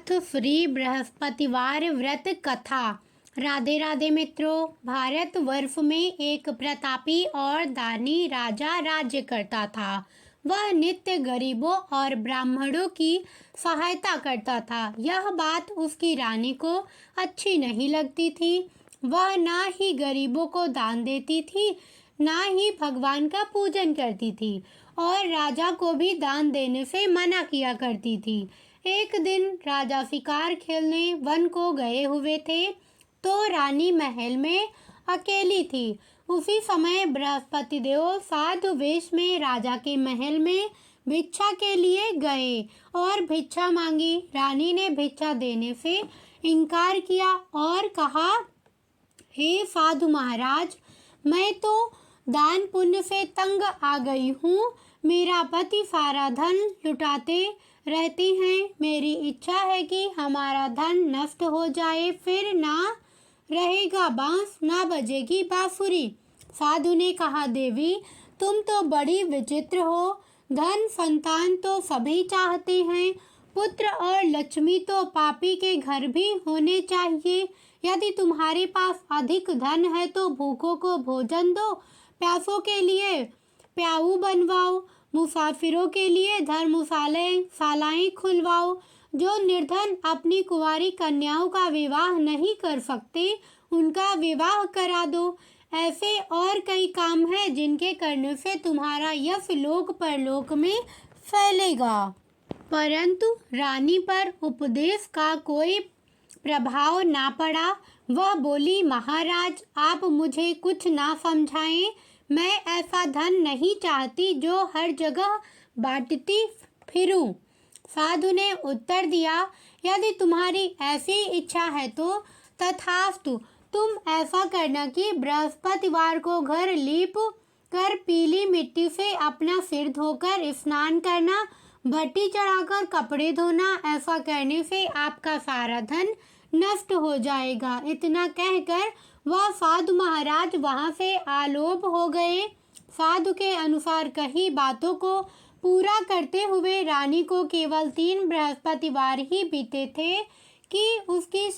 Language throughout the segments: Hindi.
पार्थ श्री बृहस्पतिवार व्रत कथा। राधे राधे मित्रों, भारतवर्ष में एक प्रतापी और दानी राजा राज्य करता था। वह नित्य गरीबों और ब्राह्मणों की सहायता करता था। यह बात उसकी रानी को अच्छी नहीं लगती थी। वह ना ही गरीबों को दान देती थी, ना ही भगवान का पूजन करती थी और राजा को भी दान देने से मना किया करती थी। एक दिन राजा शिकार खेलने वन को गए हुए थे तो रानी महल में अकेली थी। उसी समय बृहस्पति देव साधु वेश में राजा के महल में भिक्षा के लिए गए और भिक्षा मांगी। रानी ने भिक्षा देने से इनकार किया और कहा, हे साधु महाराज, मैं तो दान पुण्य से तंग आ गई हूँ। मेरा पति सारा धन लुटाते रहते हैं। मेरी इच्छा है कि हमारा धन नष्ट हो जाए, फिर ना रहेगा बांस, ना बजेगी बांसुरी। साधु ने कहा, देवी, तुम तो बड़ी विचित्र हो। धन संतान तो सभी चाहते हैं, पुत्र और लक्ष्मी तो पापी के घर भी होने चाहिए। यदि तुम्हारे पास अधिक धन है तो भूखों को भोजन दो, प्यासों के लिए प्याऊ बनवाओ, मुसाफिरों के लिए धर्मशालाएं खुलवाओ। जो निर्धन अपनी कुंवारी कन्याओं का विवाह नहीं कर सकते, उनका विवाह करा दो। ऐसे और कई काम हैं जिनके करने से तुम्हारा यश लोक परलोक में फैलेगा। परंतु रानी पर उपदेश का कोई प्रभाव ना पड़ा। वह बोली, महाराज, आप मुझे कुछ ना समझाएं। मैं ऐसा धन नहीं चाहती जो हर जगह बांटती फिरूं। साधु ने उत्तर दिया, यदि तुम्हारी ऐसी इच्छा है तो तथास्तु। तुम ऐसा करना कि बृहस्पतिवार को घर लीप कर पीली मिट्टी से अपना सिर धोकर स्नान करना, भट्टी चढ़ाकर कपड़े धोना। ऐसा करने से आपका सारा धन नष्ट हो जाएगा। इतना कहकर वह साधु महाराज वहां से आलोप हो गए। साधु के अनुसार कही बातों को पूरा करते हुए रानी को केवल 3 बृहस्पतिवार ही बीते थे कि उसकी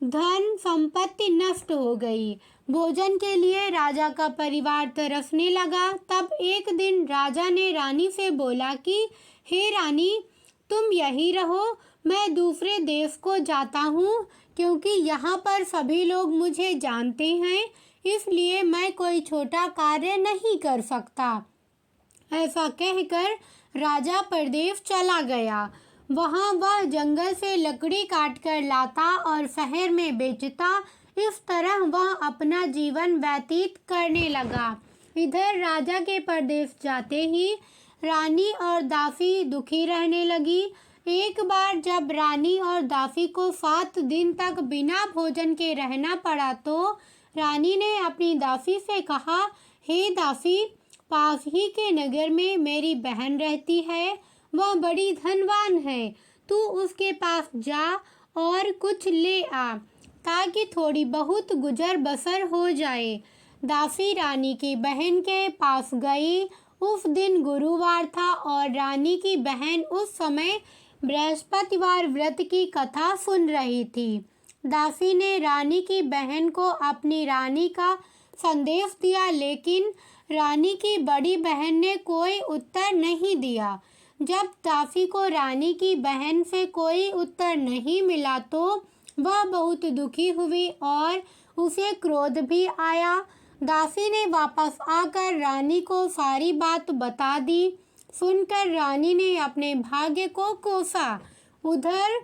धन संपत्ति नष्ट हो गई। भोजन के लिए राजा का परिवार तरसने लगा। तब एक दिन राजा ने रानी से बोला कि हे रानी, तुम यही रहो, मैं दूसरे देश को जाता हूँ, क्योंकि यहाँ पर सभी लोग मुझे जानते हैं, इसलिए मैं कोई छोटा कार्य नहीं कर सकता। ऐसा कहकर राजा परदेश चला गया। वहाँ वह जंगल से लकड़ी काटकर लाता और शहर में बेचता। इस तरह वह अपना जीवन व्यतीत करने लगा। इधर राजा के परदेश जाते ही रानी और दासी दुखी रहने लगी। एक बार जब रानी और दासी को 7 दिन तक बिना भोजन के रहना पड़ा तो रानी ने अपनी दासी से कहा, हे दासी, पास ही के नगर में मेरी बहन रहती है। वह बड़ी धनवान है। तू उसके पास जा और कुछ ले आ, ताकि थोड़ी बहुत गुजर बसर हो जाए। दासी रानी की बहन के पास गई। उस दिन गुरुवार था और रानी की बहन उस समय बृहस्पतिवार व्रत की कथा सुन रही थी। दासी ने रानी की बहन को अपनी रानी का संदेश दिया, लेकिन रानी की बड़ी बहन ने कोई उत्तर नहीं दिया। जब दासी को रानी की बहन से कोई उत्तर नहीं मिला तो वह बहुत दुखी हुई और उसे क्रोध भी आया। दासी ने वापस आकर रानी को सारी बात बता दी। सुनकर रानी ने अपने भाग्य को कोसा। उधर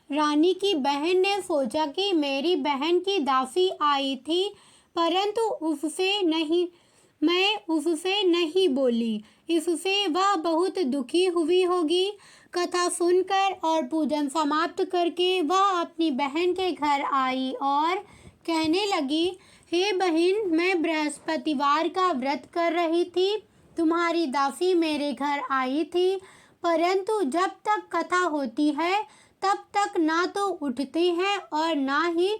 रानी की बहन ने सोचा कि मेरी बहन की दासी आई थी, परंतु मैं उससे नहीं बोली, इससे वह बहुत दुखी हुई होगी। कथा सुनकर और पूजन समाप्त करके वह अपनी बहन के घर आई और कहने लगी, हे बहन, मैं बृहस्पतिवार का व्रत कर रही थी। तुम्हारी दासी मेरे घर आई थी, परंतु जब तक कथा होती है तब तक ना तो उठते हैं और ना ही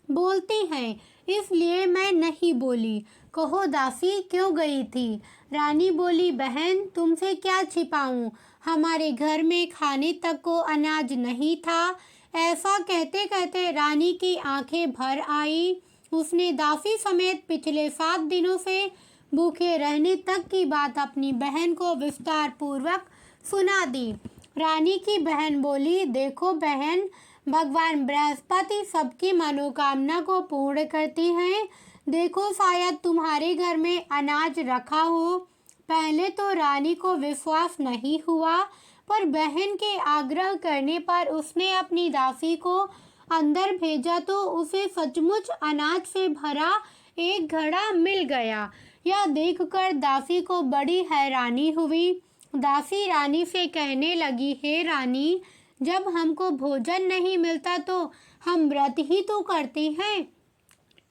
बोलते हैं, इसलिए मैं नहीं बोली। कहो दासी, क्यों गई थी? रानी बोली, बहन, तुमसे क्या छिपाऊं? हमारे घर में खाने तक को अनाज नहीं था। ऐसा कहते कहते रानी की आंखें भर आई। उसने दासी समेत पिछले 7 दिनों से भूखे रहने तक की बात अपनी बहन को विस्तार पूर्वक सुना दी। रानी की बहन बोली, देखो बहन, भगवान बृहस्पति सबकी मनोकामना को पूर्ण करती हैं। देखो, शायद तुम्हारे घर में अनाज रखा हो। पहले तो रानी को विश्वास नहीं हुआ, पर बहन के आग्रह करने पर उसने अपनी दासी को अंदर भेजा तो उसे सचमुच अनाज से भरा एक घड़ा मिल गया। यह देखकर दासी को बड़ी हैरानी हुई। दासी रानी से कहने लगी, हे रानी, जब हमको भोजन नहीं मिलता तो हम व्रत ही तो करते हैं,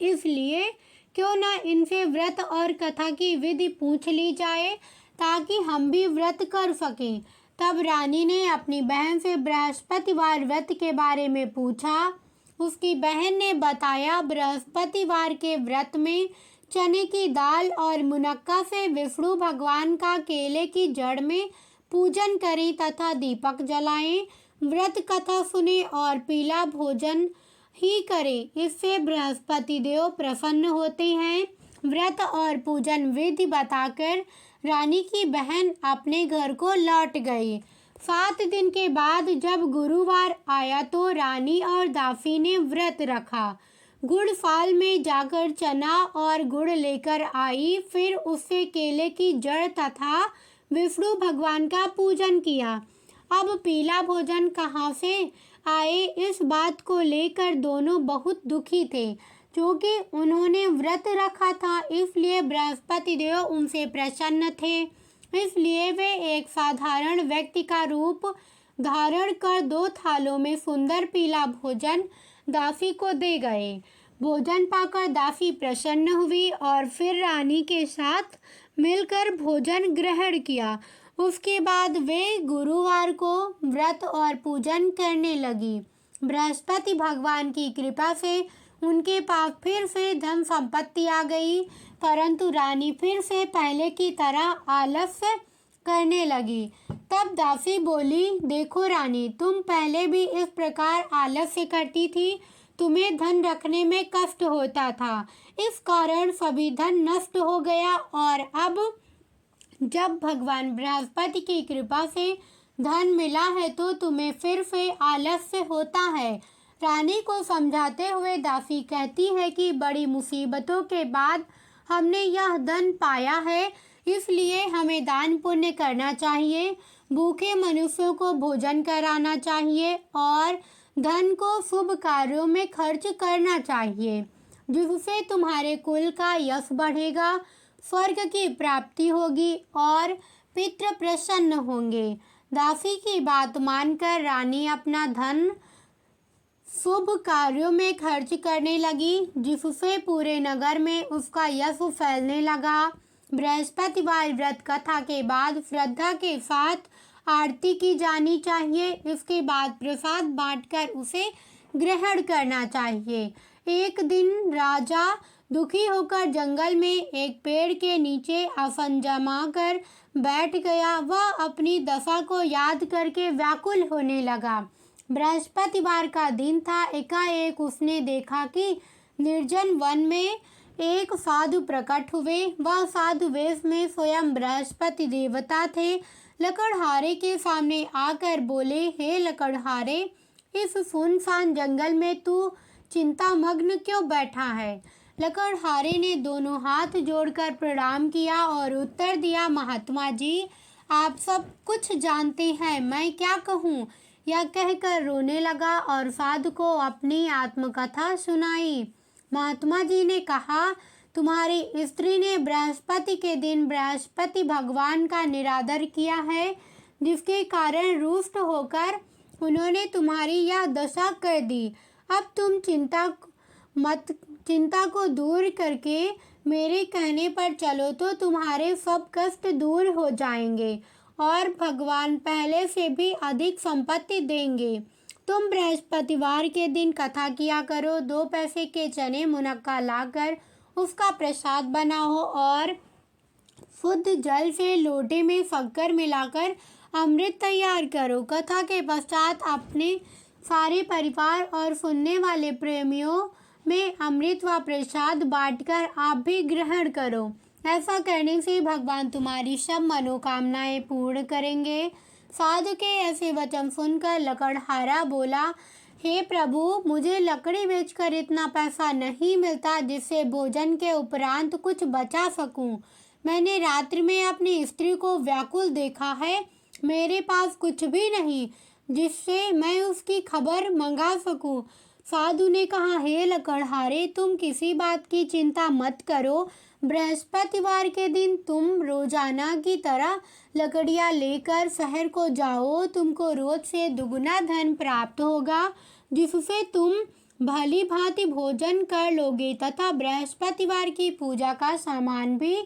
इसलिए क्यों न इनसे व्रत और कथा की विधि पूछ ली जाए ताकि हम भी व्रत कर सकें। तब रानी ने अपनी बहन से बृहस्पतिवार व्रत के बारे में पूछा। उसकी बहन ने बताया, बृहस्पतिवार के व्रत में चने की दाल और मुनक्का से विष्णु भगवान का केले की जड़ में पूजन करें तथा दीपक जलाएं, व्रत कथा सुने और पीला भोजन ही करें। इससे बृहस्पति देव प्रसन्न होते हैं। व्रत और पूजन विधि बताकर रानी की बहन अपने घर को लौट गई। 7 दिन के बाद जब गुरुवार आया तो रानी और दासी ने व्रत रखा। गुड़ फाल में जाकर चना और गुड़ लेकर आई, फिर उससे केले की जड़ तथा विष्णु भगवान का पूजन किया। अब पीला भोजन कहाँ से आए, इस बात को लेकर दोनों बहुत दुखी थे, क्योंकि उन्होंने व्रत रखा था, इसलिए बृहस्पति देव उनसे प्रसन्न थे। इसलिए वे एक साधारण व्यक्ति का रूप धारण कर 2 थालों में सुंदर पीला भोजन दासी को दे गए। भोजन पाकर दासी प्रसन्न हुई और फिर रानी के साथ मिलकर भोजन ग्रहण किया। उसके बाद वे गुरुवार को व्रत और पूजन करने लगी। बृहस्पति भगवान की कृपा से उनके पास फिर से धन संपत्ति आ गई, परंतु रानी फिर से पहले की तरह आलस्य करने लगी। तब दासी बोली, देखो रानी, तुम पहले भी इस प्रकार आलस्य करती थी। तुम्हें धन रखने में कष्ट होता था, इस कारण सभी धन नष्ट हो गया, और अब जब भगवान बृहस्पति की कृपा से धन मिला है तो तुम्हें फिर से आलस्य होता है। रानी को समझाते हुए दासी कहती है कि बड़ी मुसीबतों के बाद हमने यह धन पाया है, इसलिए हमें दान पुण्य करना चाहिए, भूखे मनुष्यों को भोजन कराना चाहिए और धन को शुभ कार्यों में खर्च करना चाहिए, जिससे तुम्हारे कुल का यश बढ़ेगा, स्वर्ग की प्राप्ति होगी और पितृ प्रसन्न होंगे। दासी की बात मानकर रानी अपना धन शुभ कार्यों में खर्च करने लगी, जिससे पूरे नगर में उसका यश फैलने लगा। बृहस्पतिवार व्रत कथा के बाद श्रद्धा के साथ आरती की जानी चाहिए। इसके बाद प्रसाद बांटकर उसे ग्रहण करना चाहिए। एक दिन राजा दुखी होकर जंगल में एक पेड़ के नीचे आसन जमाकर बैठ गया। वह अपनी दशा को याद करके व्याकुल होने लगा। बृहस्पतिवार का दिन था। एकाएक उसने देखा कि निर्जन वन में एक साधु प्रकट हुए। वह साधु वेश में स्वयं बृहस्पति देवता थे। लकड़हारे के सामने आकर बोले, हे लकड़हारे, इस सुनसान जंगल में तू चिंतामग्न क्यों बैठा है? लकड़हारे ने दोनों हाथ जोड़कर प्रणाम किया और उत्तर दिया, महात्मा जी, आप सब कुछ जानते हैं, मैं क्या कहूँ? यह कहकर रोने लगा और साधु को अपनी आत्मकथा सुनाई। महात्मा जी ने कहा, तुम्हारी स्त्री ने बृहस्पति के दिन बृहस्पति भगवान का निरादर किया है, जिसके कारण रुष्ट होकर उन्होंने तुम्हारी यह दशा कर दी। अब तुम चिंता को दूर करके मेरे कहने पर चलो तो तुम्हारे सब कष्ट दूर हो जाएंगे और भगवान पहले से भी अधिक संपत्ति देंगे। तुम बृहस्पतिवार के दिन कथा किया करो। 2 पैसे के चने मुनक्का लाकर उसका प्रसाद बनाओ और शुद्ध जल से लोटे में शक्कर मिलाकर अमृत तैयार करो। कथा के पश्चात अपने सारे परिवार और सुनने वाले प्रेमियों में अमृत व प्रसाद बांटकर आप भी ग्रहण करो। ऐसा करने से भगवान तुम्हारी सब मनोकामनाएं पूर्ण करेंगे। साधु के ऐसे वचन सुनकर लकड़हारा बोला, हे प्रभु, मुझे लकड़ी बेचकर इतना पैसा नहीं मिलता जिससे भोजन के उपरांत कुछ बचा सकूं। मैंने रात्रि में अपनी स्त्री को व्याकुल देखा है। मेरे पास कुछ भी नहीं जिससे मैं उसकी खबर मंगा सकूं। साधु ने कहा, हे लकड़हारे, तुम किसी बात की चिंता मत करो। बृहस्पतिवार के दिन तुम रोजाना की तरह लकड़ियां लेकर शहर को जाओ। तुमको रोज से दुगुना धन प्राप्त होगा जिससे तुम भली भांति भोजन कर लोगे तथा बृहस्पतिवार की पूजा का सामान भी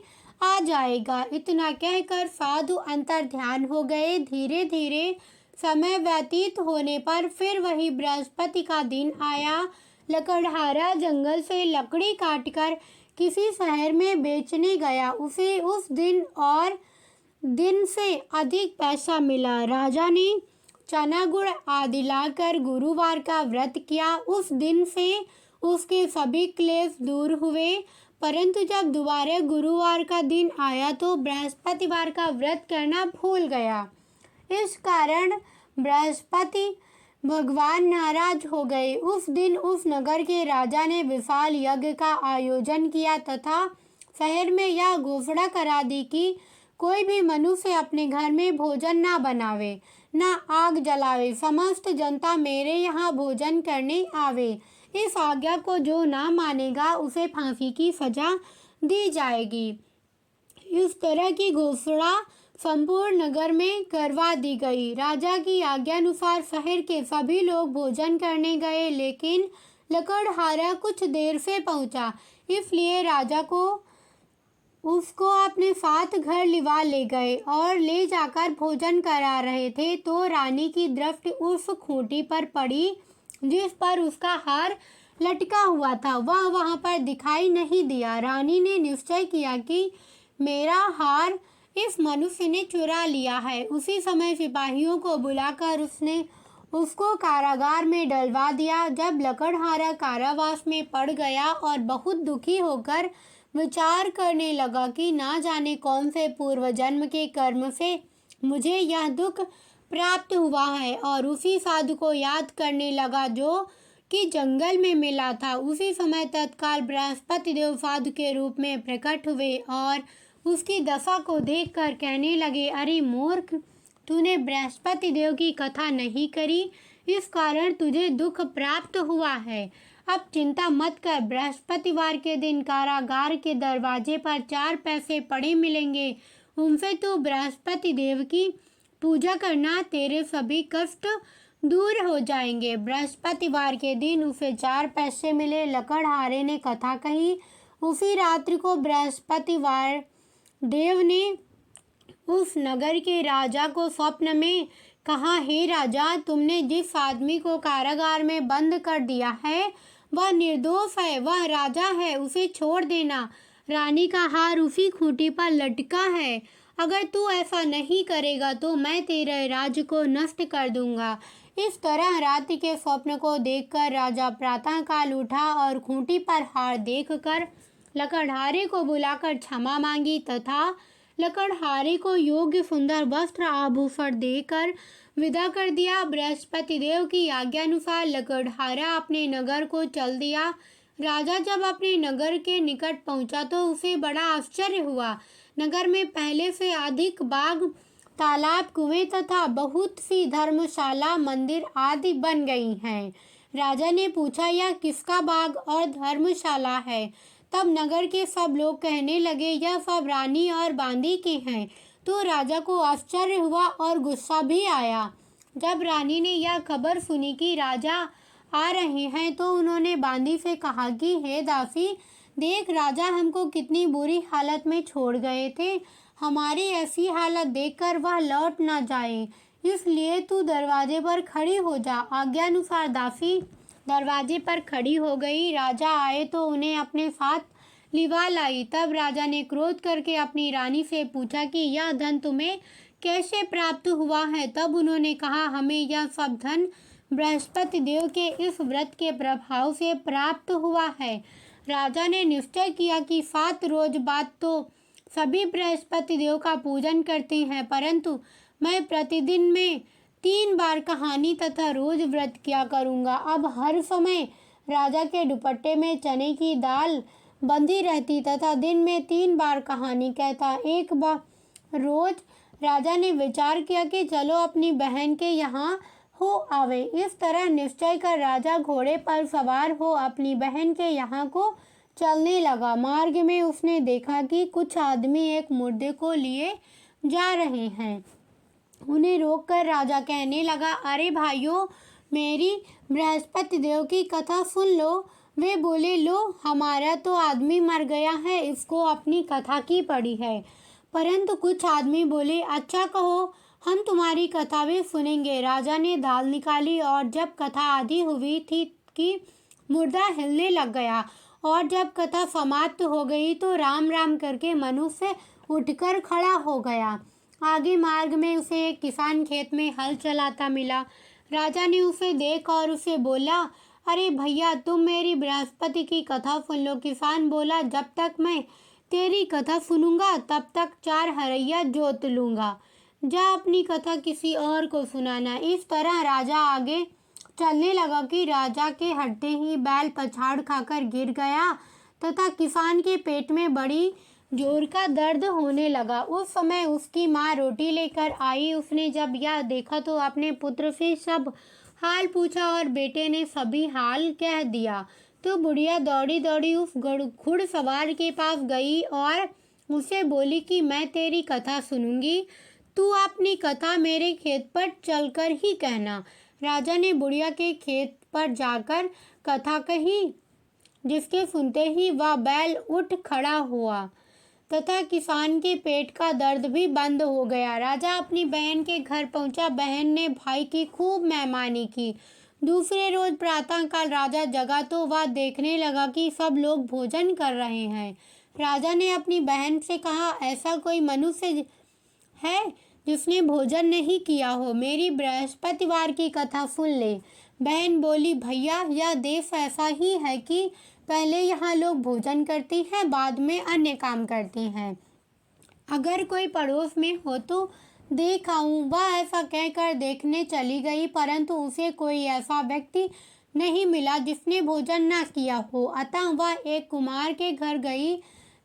आ जाएगा। इतना कहकर साधु अंतर ध्यान हो गए। धीरे धीरे समय व्यतीत होने पर फिर वही बृहस्पति का दिन आया। लकड़हारा जंगल से लकड़ी काटकर किसी शहर में बेचने गया। उसे उस दिन और दिन से अधिक पैसा मिला। राजा ने चना गुड़ आदि लाकर गुरुवार का व्रत किया। उस दिन से उसके सभी क्लेश दूर हुए। परंतु जब दोबारा गुरुवार का दिन आया तो बृहस्पतिवार का व्रत करना भूल गया। इस कारण बृहस्पति भगवान नाराज हो गए। उस दिन उस नगर के राजा ने विशाल यज्ञ का आयोजन किया तथा शहर में यह घोषणा करा दी कि कोई भी मनुष्य अपने घर में भोजन ना बनावे, ना आग जलावे। समस्त जनता मेरे यहाँ भोजन करने आवे। इस आज्ञा को जो ना मानेगा उसे फांसी की सजा दी जाएगी। इस तरह की घोषणा संपूर्ण नगर में करवा दी गई। राजा की आज्ञानुसार शहर के सभी लोग भोजन करने गए, लेकिन लकड़हारा कुछ देर से पहुंचा, इसलिए राजा को उसको अपने साथ घर लिवा ले गए और ले जाकर भोजन करा रहे थे तो रानी की दृष्टि उस खूंटी पर पड़ी जिस पर उसका हार लटका हुआ था। वह वहां पर दिखाई नहीं दिया। रानी ने निश्चय किया कि मेरा हार इस मनुष्य ने चुरा लिया है। उसी समय सिपाहियों को बुलाकर उसने उसको कारागार में डलवा दिया। जब लकड़हारा कारावास में पड़ गया और बहुत दुखी होकर विचार करने लगा कि ना जाने कौन से पूर्व जन्म के कर्म से मुझे यह दुख प्राप्त हुआ है, और उसी साधु को याद करने लगा जो कि जंगल में मिला था। उसी समय तत्काल बृहस्पति देव साधु के रूप में प्रकट हुए और उसकी दशा को देखकर कहने लगे, अरे मूर्ख, तूने बृहस्पति देव की कथा नहीं करी, इस कारण तुझे दुख प्राप्त हुआ है। अब चिंता मत कर। बृहस्पतिवार के दिन कारागार के दरवाजे पर 4 पैसे पड़े मिलेंगे। उनसे तू बृहस्पति देव की पूजा करना, तेरे सभी कष्ट दूर हो जाएंगे। बृहस्पतिवार के दिन उसे 4 पैसे मिले। लकड़हारे ने कथा कही। उसी रात्रि को बृहस्पतिवार देव ने उस नगर के राजा को स्वप्न में कहा, हे राजा, तुमने जिस आदमी को कारागार में बंद कर दिया है वह निर्दोष है, वह राजा है, उसे छोड़ देना। रानी का हार उसी खूंटी पर लटका है। अगर तू ऐसा नहीं करेगा तो मैं तेरे राज्य को नष्ट कर दूंगा। इस तरह रात्रि के स्वप्न को देखकर राजा प्रातःकाल उठा और खूंटी पर हार देखकर लकड़हारे को बुलाकर क्षमा मांगी तथा लकड़हारे को योग्य सुंदर वस्त्र आभूषण देकर विदा कर दिया। बृहस्पति देव की आज्ञानुसार लकड़हारा अपने नगर को चल दिया। राजा जब अपने नगर के निकट पहुंचा तो उसे बड़ा आश्चर्य हुआ। नगर में पहले से अधिक बाग, तालाब, कुएं तथा बहुत सी धर्मशाला, मंदिर आदि बन गई हैं। राजा ने पूछा, यह किसका बाग और धर्मशाला है? तब नगर के सब लोग कहने लगे, यह सब रानी और बांदी के हैं। तो राजा को आश्चर्य हुआ और गुस्सा भी आया। जब रानी ने यह खबर सुनी कि राजा आ रहे हैं तो उन्होंने बांदी से कहा कि हे दासी, देख, राजा हमको कितनी बुरी हालत में छोड़ गए थे। हमारी ऐसी हालत देखकर वह लौट ना जाए, इसलिए तू दरवाजे पर खड़ी हो जा। आज्ञानुसार दासी दरवाजे पर खड़ी हो गई। राजा आए तो उन्हें अपने साथ लिवा लाई। तब राजा ने क्रोध करके अपनी रानी से पूछा कि यह धन तुम्हें कैसे प्राप्त हुआ है? तब उन्होंने कहा, हमें यह सब धन बृहस्पति देव के इस व्रत के प्रभाव से प्राप्त हुआ है। राजा ने निश्चय किया कि 7 रोज बाद तो सभी बृहस्पति देव का पूजन करते हैं, परंतु मैं प्रतिदिन में 3 बार कहानी तथा रोज व्रत किया करूँगा। अब हर समय राजा के दुपट्टे में चने की दाल बंधी रहती तथा दिन में 3 बार कहानी कहता। एक बार रोज राजा ने विचार किया कि चलो अपनी बहन के यहाँ हो आवे। इस तरह निश्चय कर राजा घोड़े पर सवार हो अपनी बहन के यहाँ को चलने लगा। मार्ग में उसने देखा कि कुछ आदमी एक मुर्दे को लिए जा रहे हैं। उन्हें रोककर राजा कहने लगा, अरे भाइयों, मेरी बृहस्पति देव की कथा सुन लो। वे बोले, लो, हमारा तो आदमी मर गया है, इसको अपनी कथा की पड़ी है। परंतु कुछ आदमी बोले, अच्छा कहो, हम तुम्हारी कथा भी सुनेंगे। राजा ने दाल निकाली और जब कथा आधी हुई थी कि मुर्दा हिलने लग गया और जब कथा समाप्त हो गई तो राम राम करके मनुष्य उठकर खड़ा हो गया। आगे मार्ग में उसे एक किसान खेत में हल चलाता मिला। राजा ने उसे देख और उसे बोला, अरे भैया, तुम मेरी बृहस्पति की कथा सुन लो। किसान बोला, जब तक मैं तेरी कथा सुनूंगा तब तक 4 हरैया जोत लूँगा। जा अपनी कथा किसी और को सुनाना। इस तरह राजा आगे चलने लगा कि राजा के हटते ही बैल पछाड़ खाकर गिर गया तथा किसान के पेट में बड़ी जोर का दर्द होने लगा। उस समय उसकी माँ रोटी लेकर आई। उसने जब यह देखा तो अपने पुत्र से सब हाल पूछा और बेटे ने सभी हाल कह दिया। तो बुढ़िया दौड़ी दौड़ी उस घुड़सवार के पास गई और उसे बोली कि मैं तेरी कथा सुनूंगी, तू अपनी कथा मेरे खेत पर चलकर ही कहना। राजा ने बुढ़िया के खेत पर जाकर कथा कही, जिसके सुनते ही वह बैल उठ खड़ा हुआ तथा किसान के पेट का दर्द भी बंद हो गया। राजा अपनी बहन के घर पहुंचा। बहन ने भाई की खूब मेहमानी की। दूसरे रोज प्रातःकाल राजा जगा तो वह देखने लगा कि सब लोग भोजन कर रहे हैं। राजा ने अपनी बहन से कहा, ऐसा कोई मनुष्य है जिसने भोजन नहीं किया हो? मेरी बृहस्पतिवार की कथा सुन ले। बहन बोली, भैया, यह देश ऐसा ही है कि पहले यहाँ लोग भोजन करते हैं, बाद में अन्य काम करते हैं। अगर कोई पड़ोस में हो तो देख आऊं। वह ऐसा कहकर देखने चली गई, परंतु उसे कोई ऐसा व्यक्ति नहीं मिला जिसने भोजन न किया हो। अतः वह एक कुम्हार के घर गई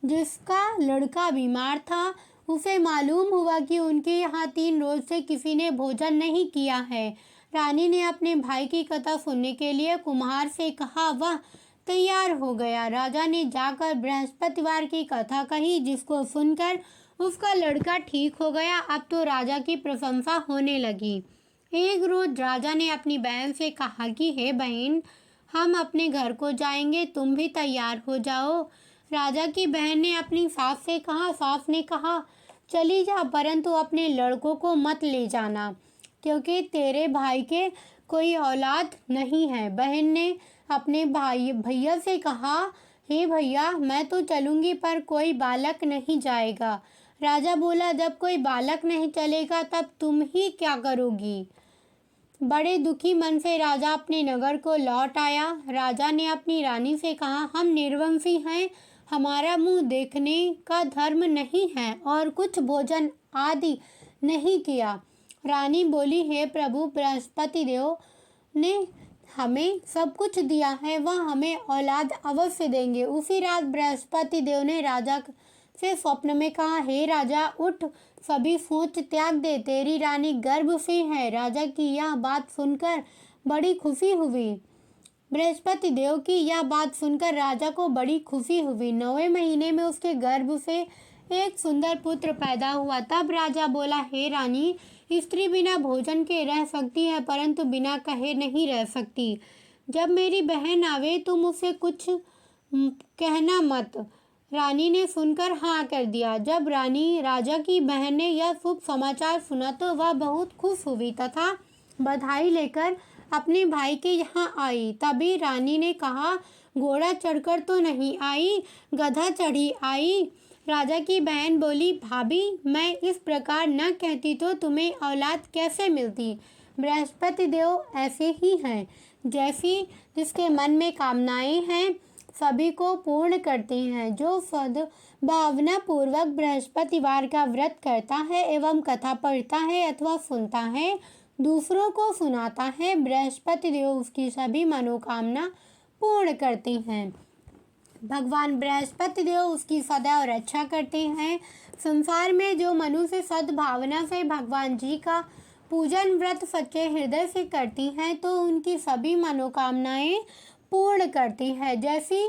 जिसका लड़का बीमार था। उसे मालूम हुआ कि उनके यहाँ 3 रोज से किसी ने भोजन नहीं किया है। रानी ने अपने भाई की कथा सुनने के लिए कुम्हार से कहा। वह तैयार हो गया। राजा ने जाकर बृहस्पतिवार की कथा कही, जिसको सुनकर उसका लड़का ठीक हो गया। अब तो राजा की प्रशंसा होने लगी। एक रोज राजा ने अपनी बहन से कहा कि हे बहन, हम अपने घर को जाएंगे, तुम भी तैयार हो जाओ। राजा की बहन ने अपनी सास से कहा। सास ने कहा, चली जा, परंतु अपने लड़कों को मत ले जाना, क्योंकि तेरे भाई के कोई औलाद नहीं है। बहन ने अपने भैया से कहा, हे भैया, मैं तो चलूंगी पर कोई बालक नहीं जाएगा। राजा बोला, जब कोई बालक नहीं चलेगा तब तुम ही क्या करोगी? बड़े दुखी मन से राजा अपने नगर को लौट आया। राजा ने अपनी रानी से कहा, हम निर्वंशी हैं, हमारा मुंह देखने का धर्म नहीं है और कुछ भोजन आदि नहीं किया। रानी बोली, हे प्रभु, बृहस्पति देव ने हमें सब कुछ दिया है, वह हमें औलाद अवश्य देंगे। उसी रात बृहस्पति देव ने राजा से स्वप्न में कहा, हे राजा, उठ, सभी सोच त्याग दे, तेरी रानी गर्भ से है। राजा की यह बात सुनकर बड़ी खुशी हुई। बृहस्पति देव की यह बात सुनकर राजा को बड़ी खुशी हुई। 9वें महीने में उसके गर्भ से एक सुंदर पुत्र पैदा हुआ। तब राजा बोला, हे रानी, स्त्री बिना भोजन के रह सकती है, परंतु बिना कहे नहीं रह सकती। जब मेरी बहन आवे तुम उसे कुछ कहना मत। रानी ने सुनकर हाँ कर दिया। जब राजा की बहन ने यह शुभ समाचार सुना तो वह बहुत खुश हुई तथा बधाई लेकर अपने भाई के यहाँ आई। तभी रानी ने कहा, घोड़ा चढ़कर तो नहीं आई, गधा चढ़ी आई। राजा की बहन बोली, भाभी मैं इस प्रकार न कहती तो तुम्हें औलाद कैसे मिलती। बृहस्पति देव ऐसे ही हैं, जैसी जिसके मन में कामनाएं हैं सभी को पूर्ण करते हैं। जो सद्भावना पूर्वक बृहस्पतिवार का व्रत करता है एवं कथा पढ़ता है अथवा सुनता है, दूसरों को सुनाता है, बृहस्पति देव उसकी सभी मनोकामना पूर्ण करते हैं। भगवान बृहस्पति देव उसकी सदैव रक्षा करते हैं। संसार में जो मनुष्य सद्भावना से भगवान जी का पूजन व्रत सच्चे हृदय से करती हैं तो उनकी सभी मनोकामनाएं पूर्ण करती है। जैसी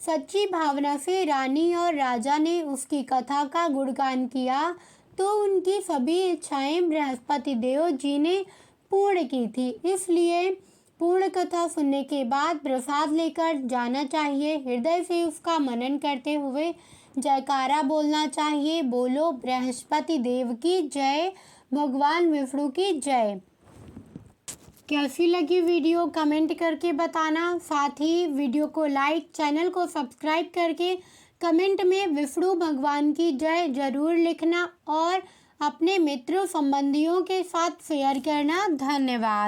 सच्ची भावना से रानी और राजा ने उसकी कथा का गुणगान किया तो उनकी सभी इच्छाएं बृहस्पति देव जी ने पूर्ण की थी। इसलिए पूर्ण कथा सुनने के बाद प्रसाद लेकर जाना चाहिए। हृदय से उसका मनन करते हुए जयकारा बोलना चाहिए। बोलो बृहस्पति देव की जय, भगवान विष्णु की जय। कैसी लगी वीडियो कमेंट करके बताना। साथ ही वीडियो को लाइक, चैनल को सब्सक्राइब करके कमेंट में विष्णु भगवान की जय जरूर लिखना और अपने मित्रों संबंधियों के साथ शेयर करना। धन्यवाद।